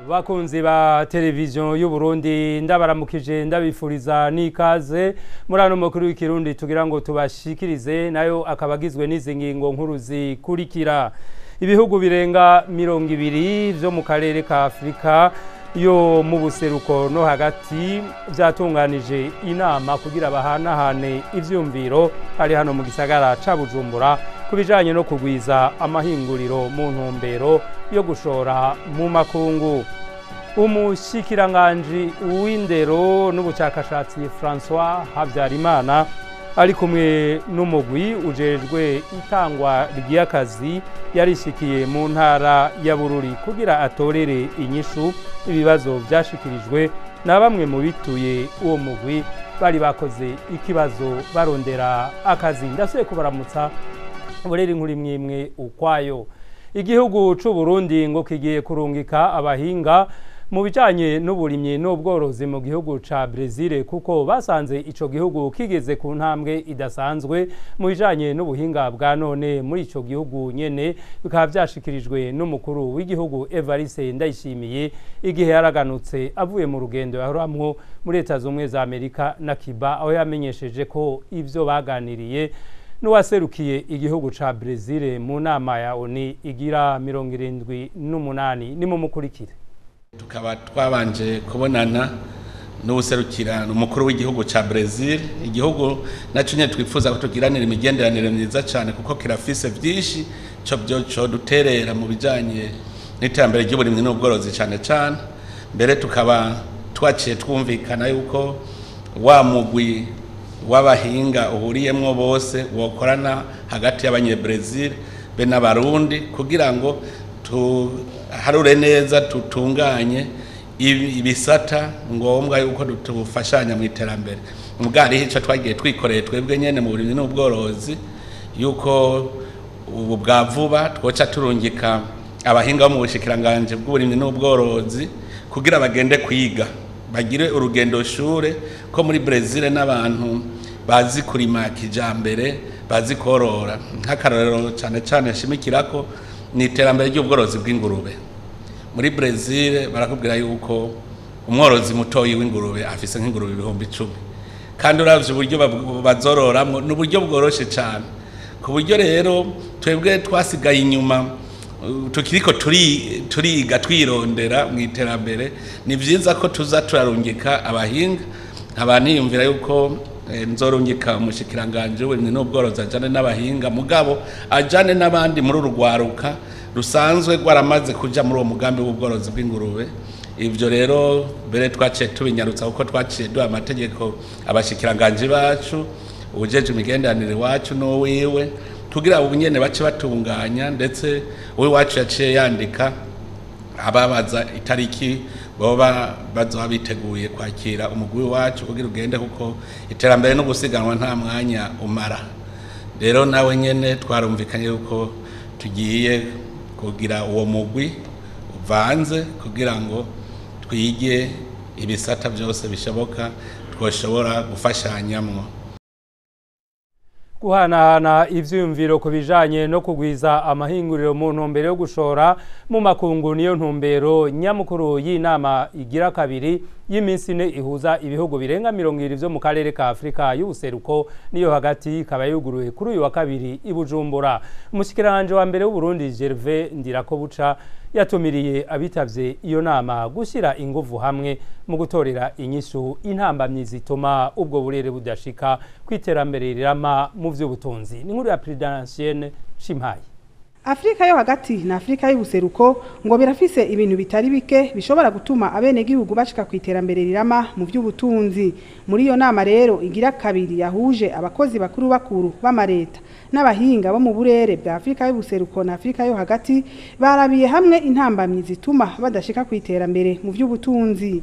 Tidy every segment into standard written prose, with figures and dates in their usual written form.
Bakunzi ba televiziyo y'u Burundi ndabaramukije ndabifuriza n'ikaze muri ano makuru y'ikirundi tugira ngo tubashikirize nayo akabagizwe n'izi ngingo nkuru zikurikira. Ibihugu birenga 200 byo mu karere ka Afrika yo mu buseruko no hagati byatunganije inama kugira bahanahane ivyumviro ari hano mu gisagara ca Bujumbura kubijanye no kugwiza amahinguriro mu ntumbero yo gushora mu makungu. Umushikiranganji w'indero n'ubushakashatsi François Habyarimana ari kumwe n'umugwi ujejwe itangwa ry'akazi yarishikiye mu ntara ya Bururi kugira atorere inyishu ibibazo byashikirijwe na bamwe mu bituye uwo mugwi bari bakoze ikibazo barondera akazi. Ndasuye kubaramutsa bureri nkuri mwimwe ukwayo. Igihugu c'u Burundi ngo kigiye kurungika abahinga mu bijanye n'uburimyi n'ubworozi mu gihugu ca Brazil kuko basanze ico gihugu kigeze ku ntambwe idasanzwe mu bijanye n'ubuhinga bwa none muri ico gihugu nyene bikaba byashikirijwe n'umukuru w'igihugu Evariste Ndayishimiye igihe yaraganutse avuye mu rugendo yahoramwo muri Leta Zunze Ubumwe za Amerika na Cuba aho yamenyesheje ko ivyo baganiriye n'uwaserukiye igihugu ca Brazil mu nama ya ONU igira 78 ni mu mukurikire. Tukaba twabanje kubonana n'ubuserukira umukuru w'igihugu ca Brazil, igihugu naco nyene twifuza ko tugiranira imigenderanire myiza cyane kuko kirafise byinshi cyo duterera mu bijanye n'iterambere ry'uburimyi n'ubworozi cyane cyane. Mbere tukaba twaciye twumvikana yuko wa mugwi w'abahinga uhuriyemwo bose wokorana hagati y'abanye-Brazil be n'abarundi kugira ngo harure neza tutunganye ibisata ngombwa yuko tufashanya mu iterambere. Mugari hico twagiye twikoreye twebwe nyene mu burimyi n'ubworozi yuko ubu bwa vuba twoca turungika abahinga mu bushikiranganje bw'uburimyi n'ubworozi kugira bagende kwiga bagire urugendo shure ko muri Brazil n'abantu bazi kurima kijambere bazi korora. Nk'akarorero cyane cyane shimikirako ni iterambere ry'ubworozi bw'ingurube. Muri Brazil barakubwira yuko umworozi mutoyi w'ingurube afise nk'ingurube 10,000 kandi uravye uburyo bazororamwo n'uburyo bworoshe cyane ku buryo rero twebwe twasigaye inyuma tukiriko turiga twirondera mu iterambere. Ni vyiza ko tuza turarungika abahinga abantu yumvira yuko nzorungika umushikiranganje w'uburimyi n'ubworozi ajane n'abahinga mugabo ajane n'abandi muri urugwaruka rusanzwe rwaramaze kuja muri uwo mugambi w'ubworozi bw'ingurube. Ivyo rero mbere twaciye tubinyarutsa kuko twaciye duha amategeko abashikiranganje bacu ujeje imigenderanire wacu no wiwe tugira ubunyene bace batunganya ndetse we wacu yaciye yandika ababaza itariki boba bazoba biteguye kwakira umugwi wacu kugira ugende kuko iterambere no gusiganwa nta mwanya umara. Rero nawe nyene twarumvikanye yuko tugiye kugira uwo mugwi uvanze kugira ngo twige ibisata byose bishoboka twoshobora gufashanyamwo. Guhanahana ivyumviro ku bijanye no kugwiza amahinguriro mu ntumbero yo gushora mu makungu niyo ntumbero nyamukuru y'inama igira kabiri y'iminsi ine ihuza ibihugu birenga 200 byo mu karere ka Afrika y'ubuseruko niyo hagati ikaba yuguruye kuri uyu wa kabiri i Bujumbura. Umushikiranganje wa mbere w'u Burundi Gervais Ndirakobuca yatumiriye abitavye iyo nama gushira inguvu hamwe mu gutorera inyishu intambamyi zituma ubwo burere budashika kwiterambere rirama mu vy'ubutunzi. Ni nkuru ya Prudentienne Shimpaye. Afrika yo hagati na Afrika y'ubuseruko ngo birafise ibintu bitari bike bishobora gutuma abene gihugu bashika kwiterambere rirama mu vy'ubutunzi. Muri iyo nama rero igira kabiri yahuje abakozi bakuru b'amareta n'abahinga bo mu burere bwa Afrika y'ubuseruko na Afrika yo hagati barabiye hamwe intambamyi zituma badashika kwiterambere mu vy'ubutunzi.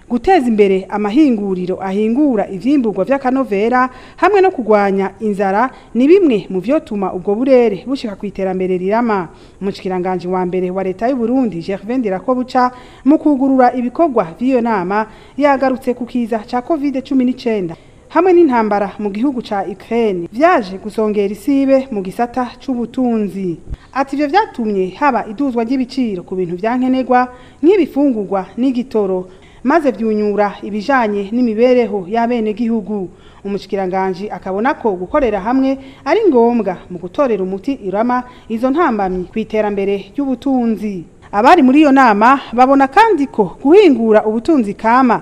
Guteza imbere amahinguriro ahingura ivyimburwa vy'akanovera hamwe no kugwanya inzara ni bimwe mu vyotuma ubwo burere bushika kwiterambere rirama. Umushikiranganje wa mbere wa leta y'u Burundi Gervais Ndirakobuca mu kugurura ibikorwa by'iyo nama yagarutse ku kiza ca COVID-19 hamwe n'intambara mu gihugu ca Ukraine vyaje gusongera isibe mu gisata c'ubutunzi. Ati ivyo vyatumye haba iduzwa ry'ibiciro ku bintu vyankenerwa nk'ibifungurwa n'igitoro, maze vyunyura ibijanye n'imibereho y'abene gihugu. Umushikiranganje akabona ko gukorera hamwe ari ngombwa mu gutorera umuti irama izo ntambamyi kwiterambere ry'ubutunzi. Abari muri iyo nama babona kandi ko guhingura ubutunzi kama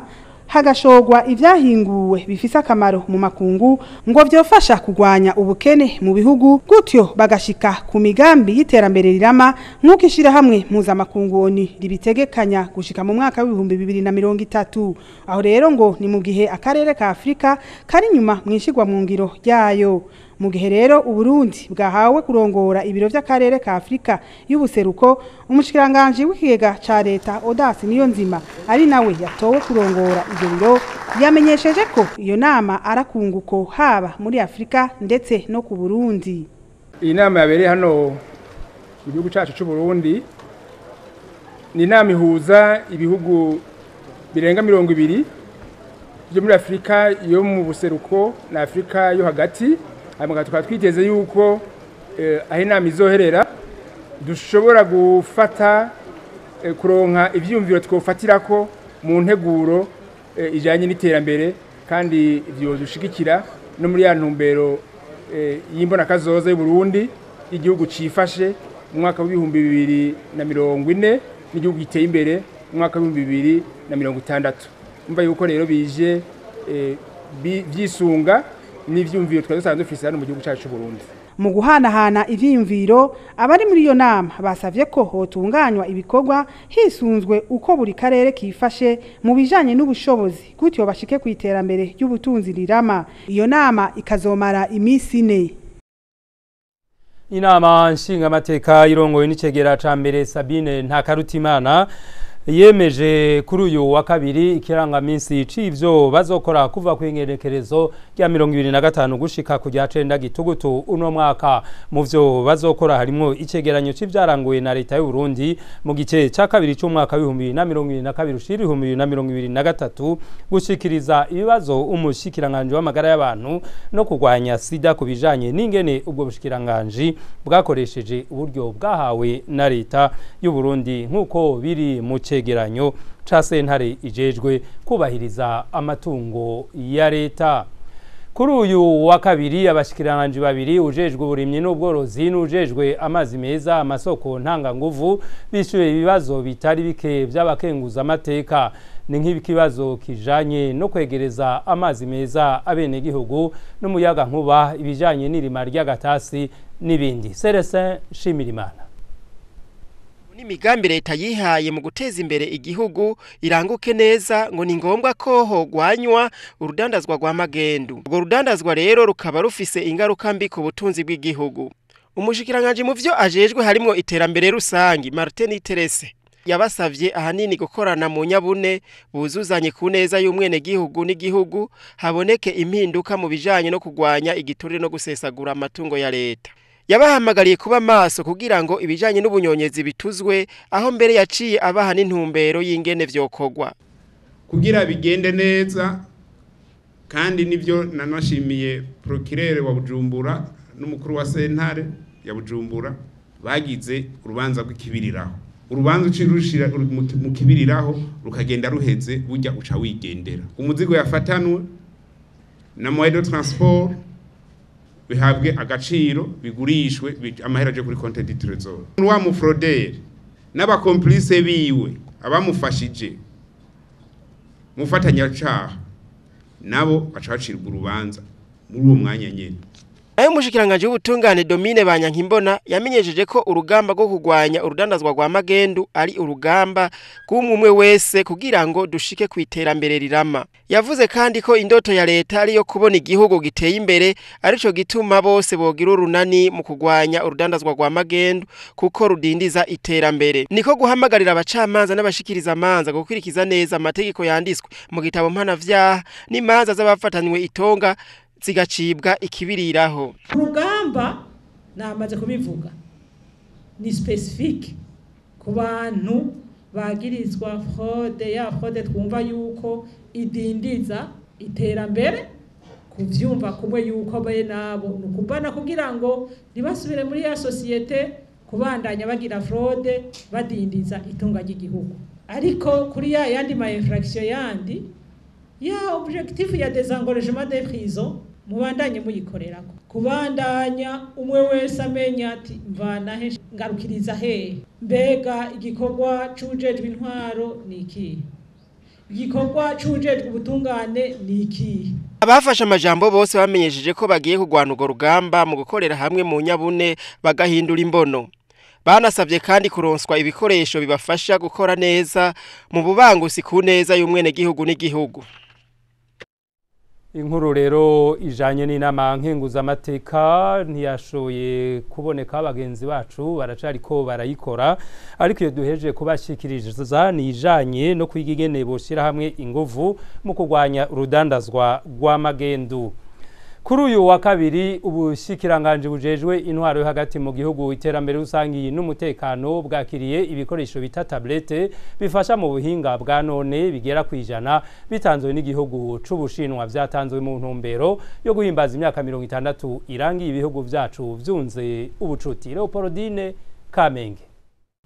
hagashogwa ivyahinguwe bifise akamaro mu makungu ngo vyofasha kugwanya ubukene mu bihugu, gutyo bagashika ku migambi y'iterambere rirama nk'uko ishira hamwe mpuzamakungu ONU ribitegekanya gushika mu mwaka w'ibihumbi 2030. Aho rero ngo ni mu gihe akarere ka Afrika kari nyuma mwishigwa mu ngiro ryayo. Mu gihe rero Uburundi bwahawe kurongora ibiro vy'akarere ka Afrika y'ubuseruko, umushikiranganje w'ikigega ca leta Odasi niyo nzima ari nawe yatowe kurongora ivyo biro, yamenyesheje ko iyo nama arakunguko haba muri Afrika ndetse no ku Burundi. Iyi nama yabereye hano mu gihugu cyacu cy'u Burundi ni inama ihuza ibihugu birenga 200 byo muri Afrika yo mu buseruko na Afrika yo hagati. Hanyuma tukaba twiteze yuko aho inama izoherera dushobora gufata kuronka ivyumviro twofatirako mu nteguro ijanye n'iterambere, kandi ivyo dushigikira no muri ya ntumbero y'imbona kazoza y'u Burundi igihugu cifashe mu mwaka w'ibihumbi 2040 n'igihugu giteye imbere mu mwaka w'ibihumbi 2060. Umva yuko rero bije vyisunga n'ivyumviro twasanzwe dufise hano mu gihugu cyacu cy'u Burundi. Mu guhanahana ivyumviro abari muri iyo nama basavye ko hotunganywa ibikorwa hisunzwe uko buri karere kifashe mu bijanye n'ubushobozi, gutyo bashike ku iterambere ry'ubutunzi rirama. Iyo nama ikazomara imisi 4. Inama nshingamateka irongoye n'icegera ca mbere Sabine Ntakarutimana yemeje kuri uyu wa kabiri ikirangaminsi c'ivyo bazokora kuva ku ingerekerezo rya 2025 gushika ku rya 9 gitugutu uno mwaka. Mu vyo bazokora harimo icegeranyo c'ivyaranguye na leta y'u Burundi mu gice ca kabiri c'umwaka w'ibihumbi 2022 ushira 2023, gushikiriza ibibazo umushikiranganje w'amagara y'abantu no kugwanya sida ku bijanye n'ingene ubwo bushikiranganje bwakoresheje uburyo bwahawe na leta y'u Burundi nk'uko biri mu cegeranyo ca sentare ijejwe kubahiriza amatungo ya leta. Kuri uyu wa kabiri abashikiranganje babiri ujejwe uburimyi n'ubworozi n'ujejwe amazi meza amasoko ntanga nguvu bishuye ibibazo bitari bike by'abakenguza amateka. Ni nk'ibikibazo kijanye no kwegereza amazi meza abene gihugu n'umuyaga nkuba, ibijanye n'irima ry'agatasi n'ibindi. Celestin Shimirimana. Imigambi leta yihaye mu guteza imbere igihugu iranguke neza ngo ni ngombwa ko hogwanywa urudandazwa rwa magendu. Urwo rudandazwa rero rukaba rufise ingaruka mbi ku butunzi bw'igihugu. Umushikiranganje mu vyo ajejwe harimo iterambere rusangi Martin Terese yabasavye ahanini gukorana mu nyabune buzuzanye ku neza y'umwene gihugu n'igihugu, haboneke impinduka mu bijanye no kugwanya igiturire no gusesagura amatungo ya leta. Yabahamagariye kuba maso kugira ngo ibijanye n'ubunyonyezi bituzwe, aho mbere yaciye abaha n'intumbero y'ingene vyokogwa kugira bigende neza. Kandi nivyo nanashimiye procureur wa Bujumbura n'umukuru wa sentare ya Bujumbura bagize urubanza rw'ikibiriraho. Urubanza ucirushira mu kibiriraho rukagenda ruheze burya uca wigendera. Umuzigo yafatanwe na moyen de transport bihabwe agaciro bigurishwe amahera je kuri compte du trésor. Wa mu fraudeur n'aba complice biwe abamufashije mufatanya cyaha nabo bacacirwa urubanza muri uwo mwanya nyene. Ayo mushikiranganje w'ubutungane Domine Banyankimbona yamenyesheje ko urugamba rwo kugwanya urudandazwa rwa magendu ari urugamba kumwe wese kugira ngo dushike ku iterambere rirama. Yavuze kandi ko indoto ya leta ari yo kubona igihugu giteye imbere, arico gituma bose bogira urunani mu kugwanya urudandazwa rwa magendu kuko rudindiza iterambere. Niko guhamagarira abacamanza n'abashikiriza amanza gukurikiza neza amategeko yanditswe mu gitabo mpanavyaha n'imanza z'abafatanywe itonga zigacibwa ikibiriraho. Urugamba namaze kubivuga ni specific ku bantu bagirizwa fraude twumva yuko idindiza iterambere kuvyumva kumwe yuko abaye nabo nukubana kugira ngo ntibasubire muri ya societe kubandanya bagira fraude badindiza itunga ry'igihugu. Ariko kuri ya yandi ma infraction yandi ya objectif ya désengorgement des prisons mubandanye muyikorerako kubandanya umwe wese amenya ati mvana he ngarukiriza he mbega igikorwa cujejwe intwaro niki igikorwa cujejwe ubutungane niki. Abafashe amajambo bose bamenyesheje ko bagiye kugwana urwo rugamba mu gukorera hamwe mu nyabune bagahindura imbono. Banasabye kandi kuronswa ibikoresho bibafasha gukora neza mu bubangusi ku neza y'umwene gihugu n'igihugu. Inkuru rero ijanye n'inama nkenguzamateka ntiyashoboye kuboneka abagenzi bacu baracariko barayikora, ariko iyo duheje kubashikiriza ni ijanye no kwiga ingene boshira hamwe inguvu mu kurwanya urudandazwa rw'amagendu. Kuri uyu wa kabiri ubushikiranganje bujejwe intwaro yo hagati mu gihugu iterambere rusangi n'umutekano bwakiriye ibikoresho bita tablette bifasha mu buhinga bwa none bigera kwijana bitanzwe n'igihugu c'Ubushinwa vyatanzwe mu ntumbero yo guhimbaza imyaka 60 irangi ibihugu vyacu vyunze ubucuti. Leopoldine Kamenge.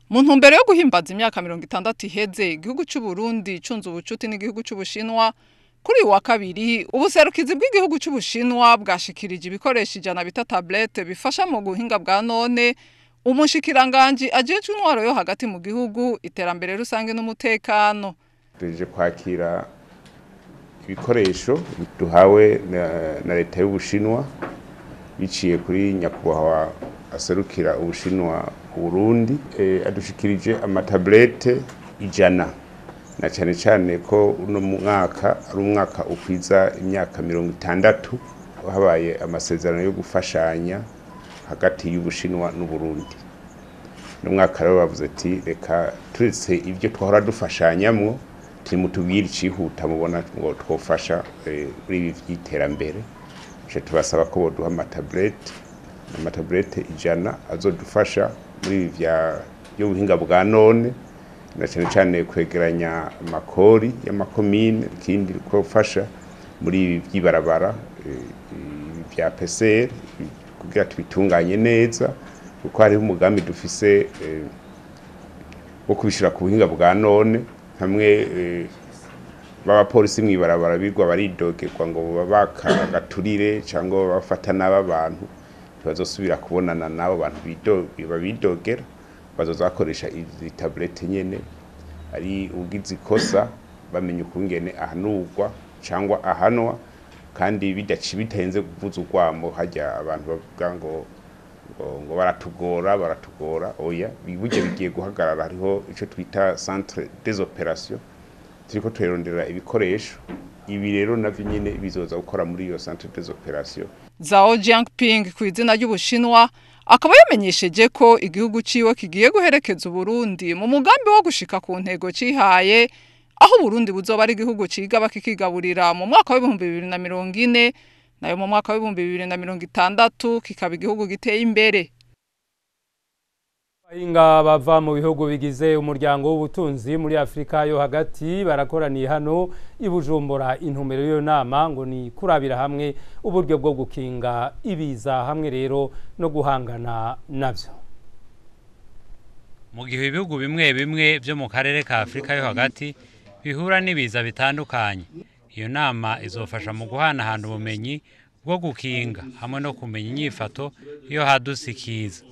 Mu ntumbero yo guhimbaza imyaka 60 iheze igihugu c'u Burundi cunze ubucuti n'igihugu c'Ubushinwa, kuri wa kabiri ubuserukizi bw'igihugu c'Ubushinwa bwashikirije ibikoresho 100 bita tablette bifasha mu guhinga bwa none. Umushikiranganje ajejwe intwaro yo hagati mu gihugu iterambere rusange n'umutekano tuje kwakira ibikoresho duhawe na leta y'Ubushinwa biciye kuri nyakubahwa aserukira Ubushinwa mu Burundi. Adushikirije amatablette 100 na cyane ko uno mwaka ari umwaka ukwiza imyaka 60 habaye amasezerano yo gufashanya hagati y'Ubushinwa n'u Burundi. No mwaka rero bavuze ati reka turetse ibyo twahora dufashanyamwo timutubwira icihuta mubona ngo twofasha muri ibi by'iterambere. Je tubasaba ko boduha amatablette 100 azodufasha muri ibi byo buhinga bwa none na cyane kwegeranya amakori y'amakomine, ikindi kofasha muri ibi by'ibarabara bya PCR kugira tubitunganye neza, kuko hari umugambi dufise wo kubishira ku buhinga bwa none. Hamwe b'abapolisi mwibarabara bigwa baridogerwa ngo babaka gaturire cyangwa bafata n'abantu bazosubira kubonana nabo bantu babidogera, bazozakoresha izi tablette nyene ari ugize ikosa bamenye ukungene ahanurwa cyangwa ahanwa, kandi bitahenze kuvuza urwamo hajya abantu bavuga ngo baratugora oya bibuje bigiye guhagarara. Hariho ico twita centre des opérations turiko turondera ibikoresho ibi rero navyo nyene bizoza gukora muri iyo centre des opérations. Zhao Jiangping ku izina ry'Ubushinwa akaba yamenyesheje ko igihugu ciwe kigiye guherekeza Burundi mu mugambi wo gushika ku ntego cihaye, aho Burundi buzoba ari igihugu ciga bakikigaburira mu mwaka wa 2040 nayo mu mwaka wa 2060 kikaba igihugu giteye imbere. Abahinga bava mu bihugu bigize umuryango w'ubutunzi muri Afrika yo hagati barakoraniye hano i Bujumbura. Intumbero yo nama ngo ni kurabira hamwe uburyo bwo gukinga ibiza hamwe rero no guhangana navyo. Mu gihe ibihugu bimwe bimwe byo mu karere ka Afrika yo hagati bihura n'ibiza bitandukanye, iyo nama izofasha mu guhanahana ubumenyi bwo gukinga hamwe no kumenya inyifato iyo hadusikiza.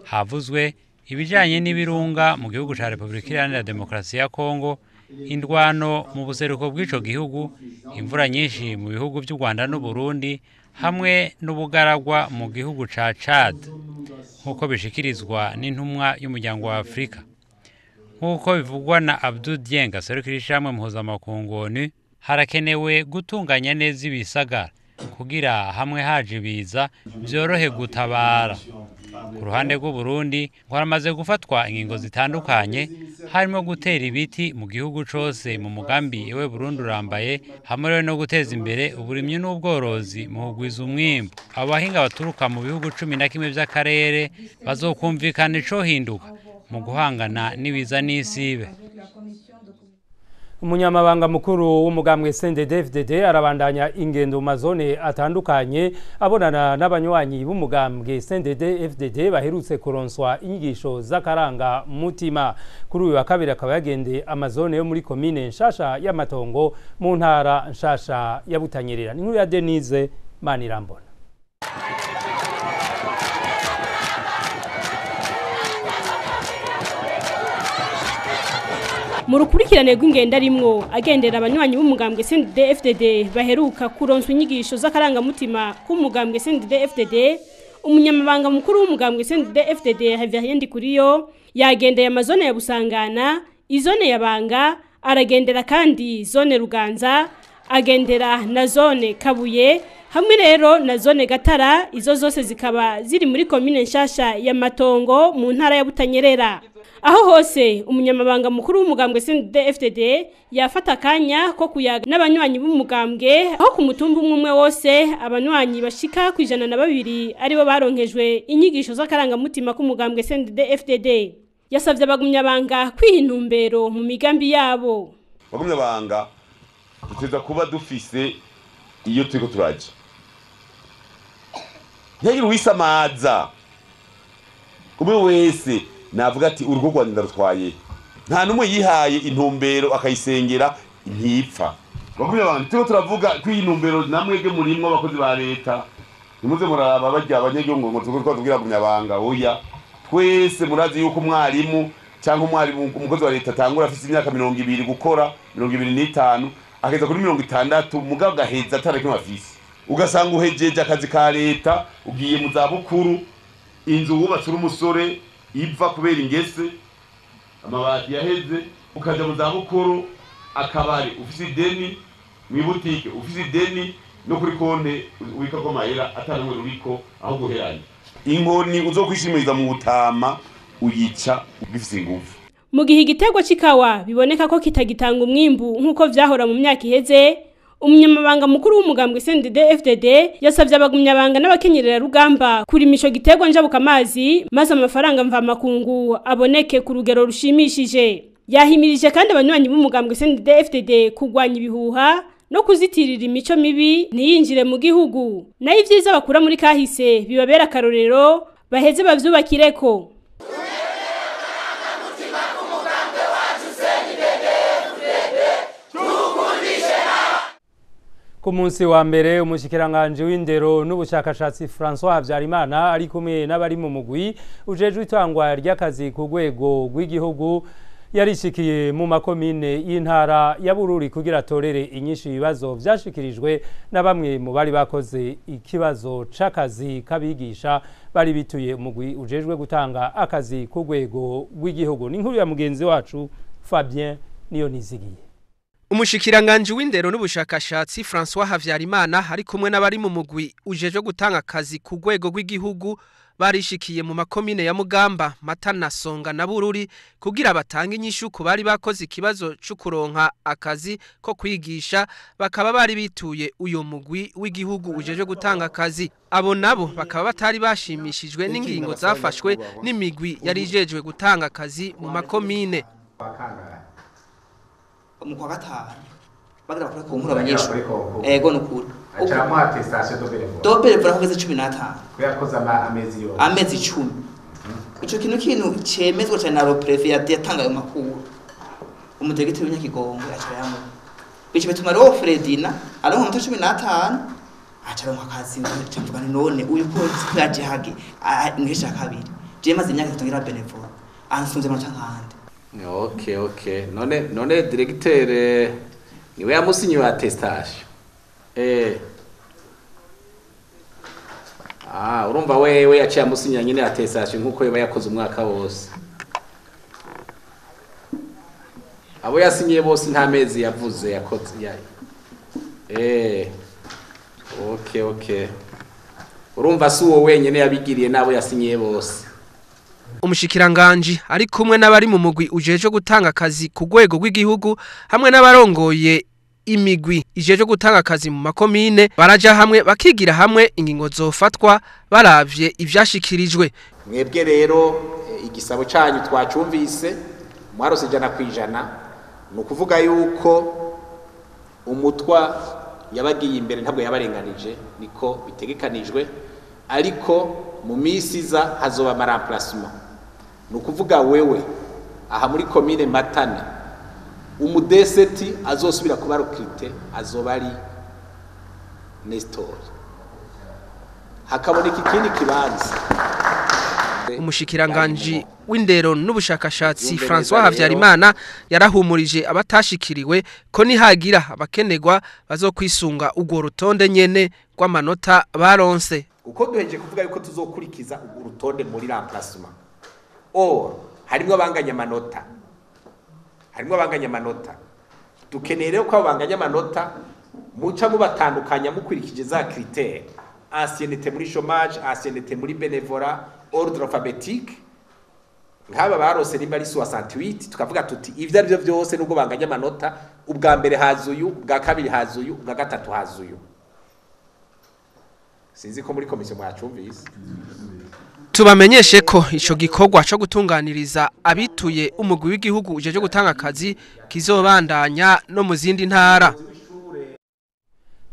Havuzwe ibijanye n'ibirunga mu gihugu ca Republika Iharanira Demokarasi ya Kongo, indwano mu buseruko bw'ico gihugu, imvura nyinshi mu bihugu by'u Rwanda n'u Burundi hamwe n'ubugaragwa mu gihugu ca Chad, nk'uko bishikirizwa n'intumwa y'umuryango wa Afrika. Nk'uko bivugwa na Abdou Dieng aserukira ishyirahamwe mpuzamakungu ONU, harakenewe gutunganya neza ibisagara kugira hamwe haje ibiza byorohe gutabara. Ku ruhande rw'u Burundi haramaze gufatwa ingingo zitandukanye, harimo gutera ibiti mu gihugu cose mu mugambi ewe Burundi urambaye, hamwe no guteza imbere uburimyi n'ubworozi mu kugwiza umwimbu. Abahinga baturuka mu bihugu 11 by'akarere bazokumvikana ico hinduka mu guhangana n'ibiza n'isibe. Umunyamabanga mukuru w'umugambwe CNDD-FDD arabandanya ingendo mazone atandukanye abonana n'abanywanyi b'umugambwe CNDD-FDD baherutse kuronswa inyigisho z'akaranga mutima. Kuri uyu wa kabiri akaba yagende amazone yo muri komine nshasha y'Amatongo mu ntara nshasha ya Butanyerera. Ni nkuru ya Denise Manirambona. Mu rukurikirane rw'ingenda rimwo agendera abanywanyi b'umugambwe CNDD-FDD baheruka kuronswa inyigisho z'akarangamutima k'umugambwe CNDD-FDD, umunyamabanga mukuru w'umugambwe CNDD-FDD Amakuru Yo yagendeye amazone ya Busangana, izone ya Banga, aragendera kandi zone Ruganza, agendera na zone Kabuye, hamwe rero na zone Gatara. Izo zose zikaba ziri muri komine nshasha y'Amatongo mu ntara ya Butanyerera. Aho hose umunyamabanga mukuru w'umugambwe CNDD-FDD yafata kanya ko kuyaga n'abanywanyi b'umugambwe, aho ku mutumba umwe wose abanywanyi bashika ku 102 aribo baronkejwe inyigisho z'akarangamutima k'umugambwe CNDD-FDD. Yasavye abagumyabanga kwihintumbero mu migambi yabo. Bagumyabanga tuteza kuba dufise iyo turiko turaje. Nyagira wisamaza. Kumwe wese navuga ati urugo rwa ndarutwaye, nta numwe yihaye intumbero akayisengera ntipfa. Bagumye abantu turiko turavuga kw'intumbero namwege murimwo abakozi ba leta, nimuze muraba bajya abanyagihugu ngo turiko twabwira Gumyabanga oya, twese murazi yuko umwarimu cyangwa umwarimu umukozi wa leta atangura afite imyaka 20 gukora 25 akeza kuri 60 mugabo gaheza atareke mafisi, ugasanga uhejeje akazi ka leta ugiye mu zabukuru, inzu wubatse umusore iva kubera ingese amabati yaheze, ukaja mu zabukuru akabari ufise ideni, mwibutike ufise ideni, no kuri konte ubika ko mahera atanamwe ruriko aho guheranya. Inkoni uzokwishimiriza mu butama uyica ugifise ingufu. Mu gihe igiterwa c'ikawa biboneka ko kitagitanga umwimbu nkuko vyahora mu myaka iheze, umunyamabanga mukuru w'umugambwe CNDD-FDD yasavye abagumyabanga n'abakenyerera rugamba kurimisho giterwa njabuka amazi maze amafaranga mva makungu aboneke ku rugero rushimishije. Yahimirije kandi abanywanyi b'umugambwe CNDD-FDD kugwanya ibihuha no kuzitirira imico mibi niyinjire mu gihugu, nayo ivyiza bakura muri kahise bibabera akarorero baheze bavyubakireko. Ku munsi wa mbere umushikiranganje w'indero n'ubushakashatsi François Habyarimana ari kumwe n'abari mu mugwi ujejwe itangwa ry'akazi ku rwego rw'igihugu yarishikiye mu makomine y'intara ya Bururi kugira torere inyinshi ibibazo vyashikirijwe na bamwe mu bari bakoze ikibazo c'akazi kabigisha bari bituye umugwi ujejwe gutanga akazi ku rwego rw'igihugu. Ni nkuru ya mugenzi wacu Fabien Niyonizigiye. Umushikiranganje w'indero n'ubushakashatsi François Habyarimana hari kumwe n'abari mu mugwi ujeje gutanga akazi ku rwego rw'igihugu barishikiye mu makomine ya Mugamba, Matana, Songa na Bururi kugira batange inyishu ku bari bakoze ikibazo cyo kuronka akazi ko kwigisha, bakaba bari bituye uyo mugwi w'igihugu ujeje gutanga akazi. Abo nabo bakaba batari bashimishijwe n'ingingo zafashwe n'imigwi yari ijejwe gutanga akazi mu makomine. Mukwa gatanu bagira kuri konkura abanyeshuri ego nukuri acha mu attestation dobere vura kugeze 15 kuyakoza amezi 10 ico kintu cemezwa cyane na prefet yatanga ayo makuru umutegeti w'Inyakigongo acaramo bice bituma ro Fredina aronka mu 15 acaronka akazi cyamvugana none uyu ko yaje hage ngisha kabiri je maze imyaka itongira benefort ansunze amacankande. Okay. None directeur niwe yamusinyiwe attestation. Urumva wewe yaciye amusinya nyine attestation nkuko yaba yakoze umwaka wose. Abo yasinyiye bose nta mezi yavuze yakoze yayi. Okay. Urumva si uwo wenyene yabigiriye nabo yasinyiye bose. Umushikiranganje ari kumwe n'abari mu mugwi ujeje gutanga akazi ku rwego rw'igihugu hamwe n'abarongoye imigwi ijeje gutanga akazi mu makomine baraja hamwe bakigira hamwe ingingo zofatwa baravye ivyashikirijwe. Mwebwe rero igisabo cyanyu twacumvise mwarose 100%, ni ukuvuga yuko umutwa yabagiye imbere ntabwo yabarenganije niko bitegekanijwe, ariko mu minsi iza hazoba amaramplacement. Ni ukuvuga wewe aha muri komine Matane umudeseti azosubira kuba recruté azoba ari Nestor, hakaboneka ikindi kibanza. Umushikiranganji w'indero n'ubushakashatsi François Havyarimana yarahumurije abatashikiriwe ko nihagira abakenegwa bazokwisunga urwo rutonde nyene rw'amanota baronse. Uko duheje kuvuga yuko tuzokurikiza urutonde muri remplacement. Harimo abanganya amanota. Dukeneye rero ko abanganya amanota muca mubatandukanya mukurikije za critères. Ancienneté muri chômage, ancienneté muri bénévolat, ordre alphabétique. Nk'aba barose nimba ari 68 tukavuga tuti ivyo ari byo byose nubwo banganya amanota, ubwa mbere hazuyu, ubwa kabiri hazuyu, ubwa gatatu hazuyu. Sinzi ko muri komisiyo mwacumvise. Tubamenyeshe ko ico gikorwa cyo gutunganiriza abituye umugwi w'igihugu ujeje gutanga akazi kizobandanya no mu zindi ntara.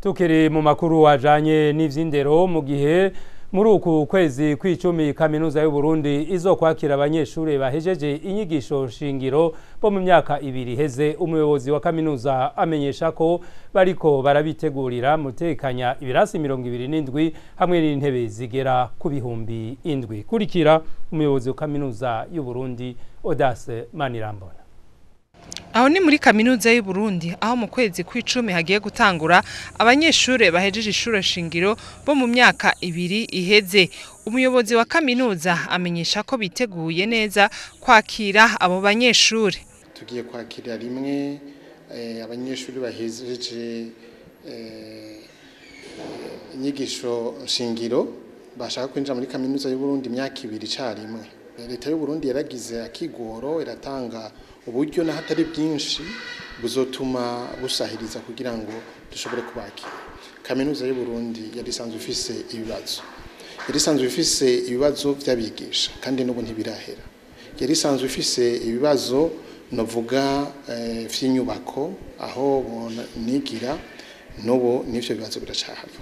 Tukiri mu makuru wajanye n'ivyindero mu gihe muri uku kwezi kw'icumi kaminuza y'u Burundi izokwakira abanyeshuri bahejeje inyigisho shingiro bo mu myaka 2 heze, umuyobozi wa kaminuza amenyesha ko bariko barabitegurira mutekanya ibirasi 27 hamwe n'intebe zigera ku bihumbi 7. Kurikira umuyobozi wa kaminuza y'u Burundi Audace Manirambona. Aho ni muri kaminuza y'u Burundi aho mu kwezi kw'icumi hagiye gutangura abanyeshure bahejeje ishure shingiro bo mu myaka 2 iheze. Umuyobozi wa kaminuza amenyesha ko biteguye neza kwakira abo banyeshure. Tugiye kwakira rimwe abanyeshure bahejeje inyigisho shingiro bashaka kwinjira muri kaminuza y'u Burundi imyaka 2 carimwe. Leta y'u Burundi yaragize akigoro iratanga uburyo na hatari byinshi buzotuma busahiriza kugira ngo dushobore kubakira. Kaminuza y'u Burundi yari isanzwe ifise ibibazo by'abigisha kandi n'ubu ntibirahera. Yari isanzwe ifise ibibazo novuga vy'inyubako aho nigira n'ubu n'ivyo bibazo biracahari.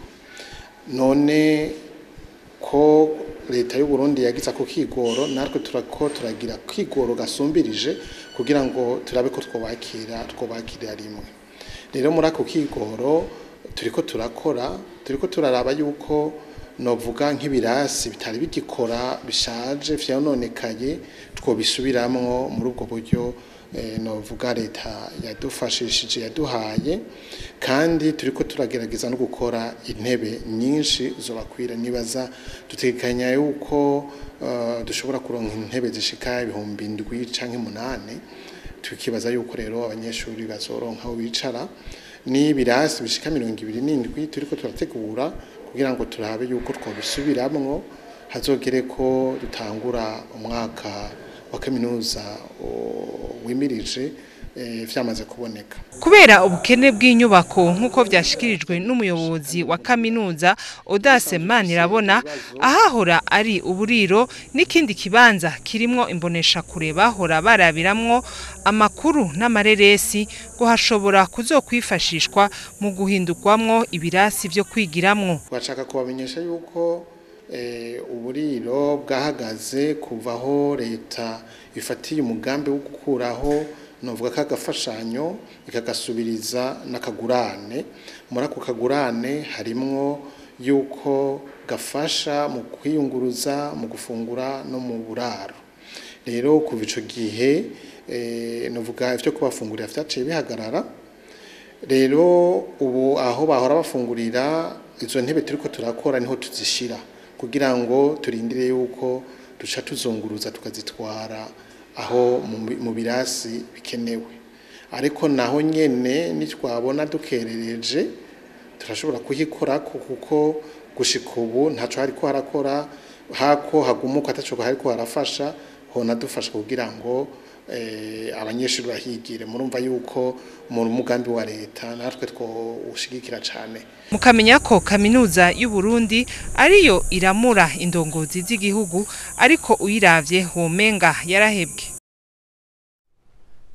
None ko leta y'u Burundi yagize ko kigoro natwe turagira kigoro gasumbirije kugira ngo turabe ko twobakira rimwe. Rero muri ako kigoro turiko turaraba yuko novuga nk'ibirasi bitari bigikora bishaje vyononekaye twobisubiramwo muri ubwo buryo novuga leta yadufashishije yaduhaye, kandi turiko turagerageza no gukora intebe nyinshi zobakwira. Nibaza dutekanya yuko dushobora kuronka intebe zishika 7,000 canke 8. Tukibaza yuko rero abanyeshuri bazoronka aho bicara ni birasi bishika 27 turiko turategura kugira ngo turabe yuko twobisubiramwo hazogere ko dutangura umwaka wa kaminuza wimirije vyamaze kuboneka. Kubera ubukene bw'inyubako nkuko byashikirijwe n'umuyobozi wa kaminuza Audace Manirabona, ahahora ari uburiro n'ikindi kibanza kirimwo imbonesha kure bahora barabiramwo amakuru n'amareresi ngo hashobora kuzokwifashishwa mu guhindukwamwo ibirasi byo kwigiramwo. Twashaka kubamenyesha yuko uburiro bwahagaze kuvaho leta ifatiye umugambi wo gukuraho novuga kagafashanyo ikagasubiriza nakagurane. Muri ako kagurane harimwo yuko gafasha mu kwiyunguruza, mu gufungura no mu buraro. Rero kuva ico gihe novuga ivyo kubafungurira vyaciye bihagarara. Rero ubu aho bahora bafungurira izo ntebe turiko turakora niho tuzishira kugira ngo turindire yuko duca tuzunguruza tukazitwara aho mu birasi bikenewe. Ariko naho nyene nitwabona dukerereje turashobora kuyikora kuko gushika ubu ntaco hariko harakora hako hagumuka ataco hariko harafasha hona dufasha kugira ngo abanyeshuri bahigire. Murumva yuko mu mugambi wa leta natwe two ushigikira cyane. Mukamenya ko kaminuza y'u Burundi ariyo iramura indongozi z'igihugu ariko uyiravye womenga yarahebwe.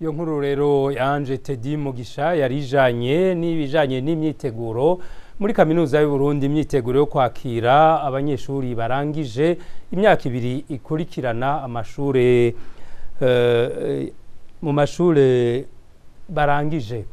iyo nkuru rero yanje Teddy Mugisha yarijanye n'ibijanye n'imyiteguro muri kaminuza y'u Burundi, imyiteguro yo kwakira abanyeshuri barangije imyaka 2 ikurikirana amashure mu mashure barangije.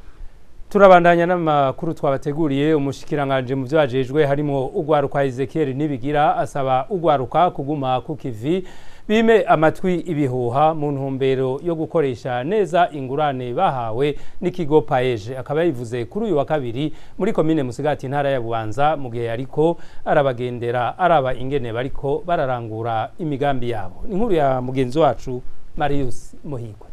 Turabandanya n'amakuru twabateguriye. Umushikiranganje mu vyajejwe harimo ugwaruka Ezekiel Nibigira asaba ugwaruka kuguma ku kivi bime amatwi ibihuha mu ntumbero yo gukoresha neza ingurane bahawe n'ikigo Paeje. Akaba yivuze kuri uyu wa kabiri muri komine Musigati ntara ya Bubanza mu gihe ariko arabagendera araba ingene bariko bararangura imigambi yabo. Inkuru ya mugenzi wacu Marius Muhigwa.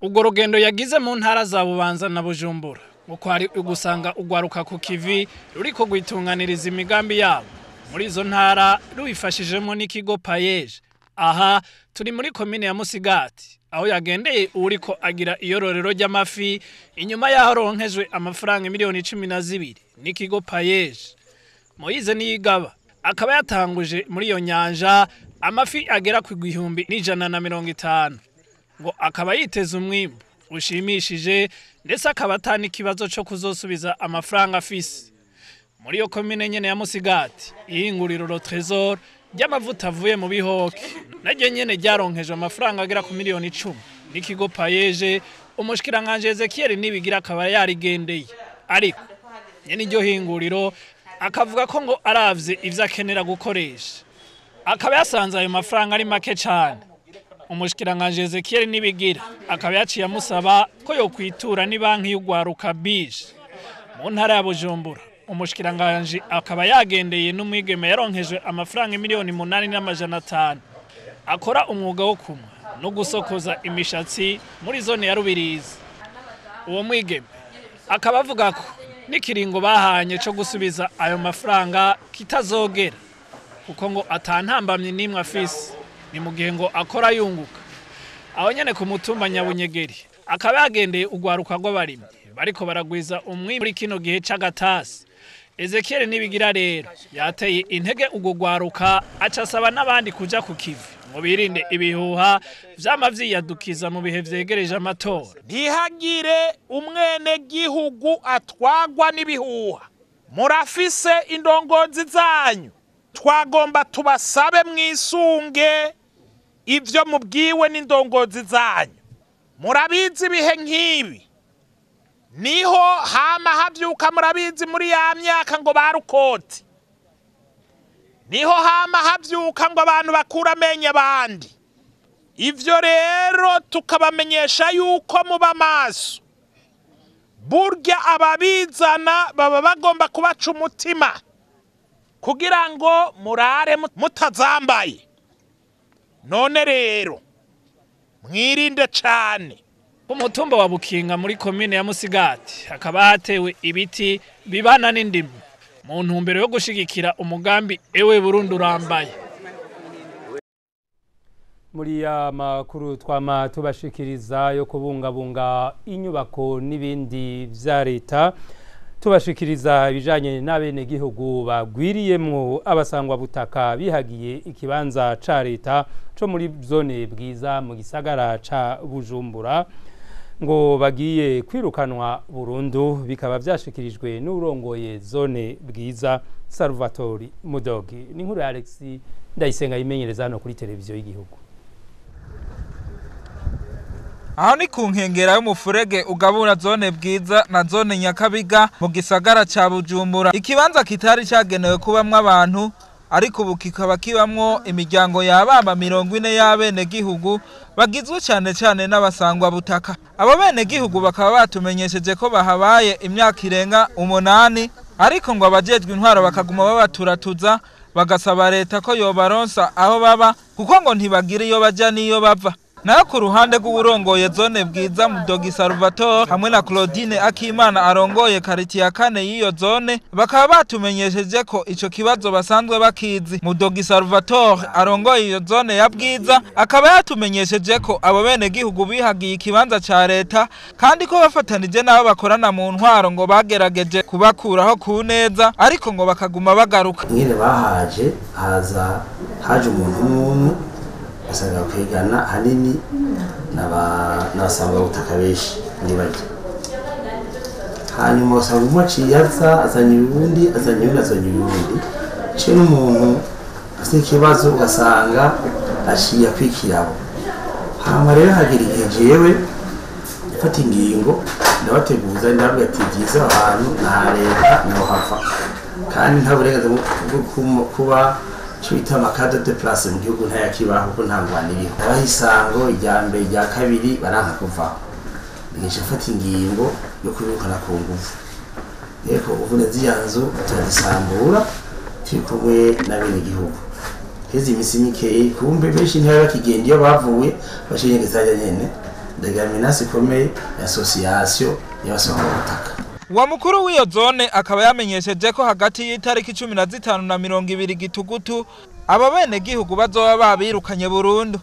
Ubwo rugendo yagize mu ntara za Bubanza na Bujumbura uko ari ugusanga ugwaruka ku kivi ruriko gwitunganiriza imigambi yabo muri izo ntara rubifashijemo n'ikigo Paeje. Aha turi muri komine ya Musigati aho yagendeye uriko agira iyororero ry'amafi inyuma yaho ronkejwe amafaranga miliyoni 12 n'ikigo Paeje. Moize Niyigaba akaba yatanguje muri iyo nyanja amafi agera ku 150 ngo akaba yiteze umwimbu ushimishije ndetse akaba atani kibazo cyo kuzosubiza amafaranga afise. Muri iyo komine nyene ya Musigati ihinguriro ro Trésor ry'amavuta avuye mu bihoke naryo nyene ryaronkeje amafaranga agera ku miliyoni 10 n'ikigo Paeje. Umushikiranganje Ezekiel Nibigira akaba yarigendeye ariko nyene iryo hinguriro akavuga ko ngo aravye ivyo akenera gukoresha akaba yasanze ayo mafaranga ari make cyane. Umushikiranganje Ezekiel Nibigira akaba yaciye amusaba ko yo kwitura ni banki y'ugwaruka BIJ mu ntara ya Bujumbura. Umushikiranganje akaba yagendeye n'umwigeme yaronkejwe amafaranga miliyoni 8,500 akora umwuga wo kumwa no gusokoza imishatsi muri zone ya Rubirizi. Uwo mwigeme akaba avuga ko n'ikiringo bahanye cyo gusubiza ayo mafaranga kitazogera kuko ngo atantambamye nimwe afise ni mu gihe ngo akora yunguka. Aho nyene ku mutumba Nyabunyegeri akaba yagendeye ugwaruka rw'abarimyi bariko baragwiza umwimbu muri kino gihe c'agatasi. Ezekiel Nibigira rero yateye intege ugugwaruka acasaba n'abandi kuja ku kivi ngo birinde ibihuha vyama vyiyadukiza mu bihe vyegereje amatora. Ntihagire umwene gihugu atwagwa n'ibihuha. Murafise indongozi zanyu, twagomba tubasabe mwisunge ivyo mubwiwe n'indongozi zanyu. Murabizi bihe nk'ibi niho hama havyuka, murabizi muri ya myaka ngo barukoti niho hama havyuka ngo abantu bakura amenye abandi. Ivyo rero tukabamenyesha yuko muba maso, burya ababizana baba bagomba kubaca umutima kugira ngo murare mutazambaye. None rero mwirinde cane. Ku mutumba wa Bukinga muri komine ya Musigati hakaba hatewe ibiti bibana n'indimu mu ntumbero yo gushigikira umugambi ewe Burundi urambaye. Muri ya makuru twama tubashikiriza yo kubungabunga inyubako n'ibindi vya leta, tubashikiriza ibijanye n'abene gihugu bagwiriyemwo abasangwa butaka bihagiye ikibanza ca leta co muri zone Bwiza mu gisagara ca Bujumbura ngo bagiye kwirukanwa burundu. Bikaba vyashikirijwe n'urongoye zone Bwiza Salvatore Mudogi. Ni nkuru ya Alex Ndayisenga yimenyereza hano kuri televiziyo y'igihugu. Aho ni ku nkengera y'umufurege ugabura zone Bwiza na zone Nyakabiga mu gisagara ca Bujumbura. Ikibanza kitari cagenewe kubamwo abantu ariko ubu kikaba kibamwo imiryango yabamba 40 y'abene gihugu bagizwe cyane n'abasangwa butaka. Abo bene gihugu bakaba batumenyesheje ko bahabaye imyaka irenga 8 ariko ngo abajejwe intwaro bakaguma babaturatuza bagasaba leta ko yobaronsa aho baba kuko ngo ntibagira iyo baja niyo bava. Nayo ku ruhande rw'uburongoye zone Bwiza Mudogi Salvatore hamwe na Claudine Akimana arongoye kariti ya 4 y'iyo zone bakaba batumenyesheje ko ico kibazo basanzwe bakizi. Mudogi Salvatore arongoye iyo zone ya Bwiza akaba yatumenyesheje ko abo bene gihugu bihagiye ikibanza ca leta kandi ko bafatanije nabo bakorana mu ntwaro ngo bagerageje kubakuraho ku neza ariko ngo bakaguma bagaruka. Nyine bahaje haje umuntu umwe basanga kwigana hanini n'abasanga ubutaka benshi muri bake hanyuma usanga umwe aciye azanye ubundi azanye ubundi ce n'umuntu afite ikibazo ugasanga aciye akwikirabo hama rero hagira igihe jewe mfata ingingo ndabateguza ndabwira ati byiza ahantu nta leta naho hapfa kandi nta burenganzira bwo kuba cyo amakado de place mu gihugu ntayakibaho ko ntangwaniriye abahisango rya mbere rya kabiri baranka kuva ngisha mfata ingingo yo kubikana ku nguvu yego uvune ziyanzo turazisambura turi kumwe n'abene gihugu hezi imisi mikeye kumbe benshi ntara kigenda iyo bavuye bashinye gizajya nyene ndagaminasi komeye association y'abasoma ubutaka wa mukuru w'iyo zone akaba yamenyesheje ko hagati y'itariki 15 na 20 gitugutu aba bene gihugu bazoba babirukanye burundu.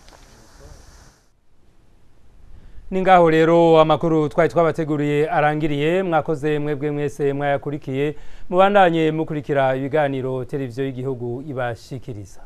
Ningaho rero amakuru twabateguriye arangiriye mwakoze mwebwe mwese mwayakurikiye mubandanye mukurikira ibiganiro televiziyo y'igihugu ibashikiriza.